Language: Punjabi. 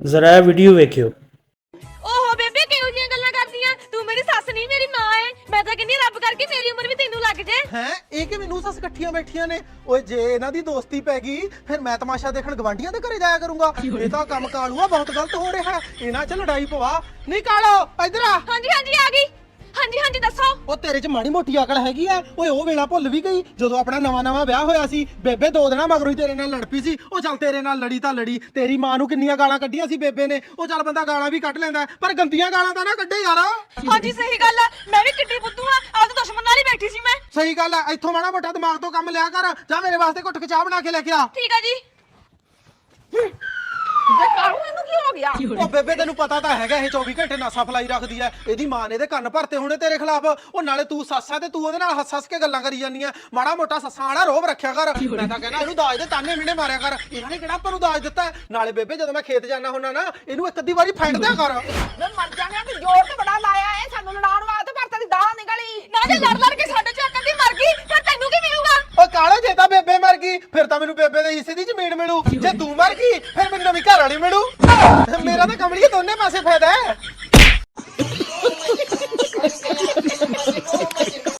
जरा ਇਹ ਵੀਡੀਓ ਵੇਖਿਓ। ਓਹੋ ਬੇਬੇ ਕਿਹੋ ਜਿਹੀਆਂ ਗੱਲਾਂ ਕਰਦੀਆਂ ਤੂੰ ਮੇਰੀ ਸੱਸ ਨਹੀਂ ਮੇਰੀ ਮਾਂ ਹੈ ਮੈਂ ਤਾਂ ਕਹਿੰਦੀ ਰੱਬ ਕਰਕੇ ਮੇਰੀ ਉਮਰ ਵੀ ਤੈਨੂੰ ਲੱਗ ਜੇ ਹੈ ਇਹ ਕਿਵੇਂ ਨੂੰ ਸੱਸ ਇਕੱਠੀਆਂ ਬੈਠੀਆਂ ਨੇ ਓਏ ਜੇ ਇਹਨਾਂ ਦੀ ਦੋਸਤੀ ਪੈ ਗਈ ਫਿਰ ਮੈਂ ਤਮਾਸ਼ਾ ਦੇਖਣ ਗਵਾਂਢੀਆਂ ਦੇ ਘਰੇ ਜਾਇਆ ਕਰੂੰਗਾ ਇਹ ਤਾਂ ਕੰਮ ਕਾਲੂਆ ਬਹੁਤ ਗਲਤ ਹੋ ਰਿਹਾ ਇਹਨਾਂ 'ਚ ਲੜਾਈ ਪਵਾ ਨਹੀਂ ਕਾਲੋ ਇੱਧਰ ਆ ਹਾਂਜੀ ਹਾਂਜੀ ਆ ਗਈ ਹਾਂਜੀ ਹਾਂਜੀ ਦੱਸੋ ਉਹ ਤੇਰੇ 'ਚ ਮਾੜੀ ਮੋਟੀ ਅਕਲ ਹੈਗੀ ਆ ਓਏ ਉਹ ਵੇਲਾ ਭੁੱਲ ਵੀ ਗਈ ਜਦੋਂ ਆਪਣਾ ਨਵਾਂ ਵਿਆਹ ਹੋਇਆ ਸੀ ਬੇਬੇ 2 ਦਿਨਾਂ ਮਗਰੋਂ ਹੀ ਤੇਰੇ ਨਾਲ ਲੜ ਪਈ ਸੀ ਉਹ ਚੱਲ ਤੇਰੇ ਨਾਲ ਲੜੀ ਤਾਂ ਲੜੀ ਤੇਰੀ ਮਾਂ ਨੂੰ ਕਿੰਨੀਆਂ ਗਾਲਾਂ ਕੱਢੀਆਂ ਸੀ ਬੇਬੇ ਨੇ ਉਹ ਚੱਲ ਬੰਦਾ ਗਾਲਾਂ ਵੀ ਕੱਢ ਲੈਂਦਾ ਪਰ ਗੰਦੀਆਂ ਗਾਲਾਂ ਤਾਂ ਨਾ ਕੱਢੇ ਯਾਰ ਹਾਂਜੀ ਸਹੀ ਗੱਲ ਹੈ ਮੈਂ ਵੀ ਕਿੱਡੀ ਬੁੱਧੂ ਆ ਆਪਦੇ ਦੁਸ਼ਮਣ ਨਾਲ ਹੀ ਬੈਠੀ ਸੀ ਮੈਂ ਸਹੀ ਗੱਲ ਆ ਇੱਥੋਂ ਮਾੜਾ ਮੋਟਾ ਦਿਮਾਗ ਤੋਂ ਕੰਮ ਲਿਆ ਕਰ ਜਾ ਮੇਰੇ ਵਾਸਤੇ ਘੁੱਟ ਕੇ ਚਾਹ ਬਣਾ ਕੇ ਲੈ ਕੇ ਆ ਠੀਕ ਆ ਜੀ ਜੇ ਕਾਹੂ ਇਹਨੂੰ ਕੀ ਹੋ ਗਿਆ ਉਹ ਬੇਬੇ ਤੈਨੂੰ ਪਤਾ ਤਾਂ ਹੈਗਾ ਇਹ 24 ਘੰਟੇ ਨਾਸਾ ਫਲਾਈ ਰੱਖਦੀ ਐ ਇਹਦੀ ਮਾਂ ਨੇ ਇਹਦੇ ਕੰਨ ਭਰਤੇ ਹੋਣੇ ਤੇਰੇ ਖਿਲਾਫ ਉਹ ਨਾਲੇ ਤੂੰ ਸੱਸਾ ਤੇ ਤੂੰ ਉਹਦੇ ਨਾਲ ਹੱਸ ਕੇ ਗੱਲਾਂ ਕਰੀ ਜਾਂਦੀਆਂ ਮਾੜਾ ਮੋਟਾ ਸੱਸਾਂ ਵਾਲਾ ਰੋਬ ਰੱਖਿਆ ਕਰ ਮੈਂ ਤਾਂ ਕਹਿੰਦਾ ਇਹਨੂੰ ਦਾਜ ਦੇ ਤਾਨੇ ਮਿਹਣੇ ਮਾਰਿਆ ਕਰ ਇਹਨਾਂ ਨੇ ਕਿਹੜਾ ਆਪਾਂ ਨੂੰ ਦਾਜ ਦਿੱਤਾ ਨਾਲੇ ਬੇਬੇ ਜਦੋਂ ਮੈਂ ਖੇਤ ਜਾਣਾ ਹੁੰਨਾ ਨਾ ਇਹਨੂੰ ਇੱਕ ਅੱਧੀ ਵਾਰੀ ਫੈਂਟ ਦਿਆ ਕਰ ਮੈਂ ਮਰ ਜਾਣਾ ਕਿ ਜੋਰ ਤੇ ਬੜਾ ਲਾਇਆ ਏ ਸਾਨੂੰ ਲੜਾਉਣ ਵਾਸਤੇ ਭਰਤਾ ਦੀ ਦਾਲ ਨਿਕਲੀ ਨਾ ਜੇ ਲੜ ਲੜ ਕੇ ਸਾਡੇ ਚੱਕਰ ਦੀ ਮਰ ਗਈ ਫਿਰ ਤੈਨੂੰ ਕੀ ਮਿਲੂਗਾ ਓ ਕਾਲੇ ਜੇ ਤਾਂ ਬੇਬੇ ਮਰ ਗਈ ਫਿਰ ਤਾਂ ਮੈਨੂੰ ਬੇਬੇ ਦੇ ਹਿੱਸੇ ਦੀ ਜ਼ਮੀਨ ਮਿਲੂ ਜੇ ਤੂੰ ਮਰ ਗਈ ਫਿਰ ਮੈਨੂੰ ਨਵੀਂ ਘਰ ਵਾਲੀ ਮਿਲੂ ਮੇਰਾ ਤਾਂ ਕਮਲੀਏ ਦੋਨੇ ਪਾਸੇ ਫਾਇਦਾ ਹੈ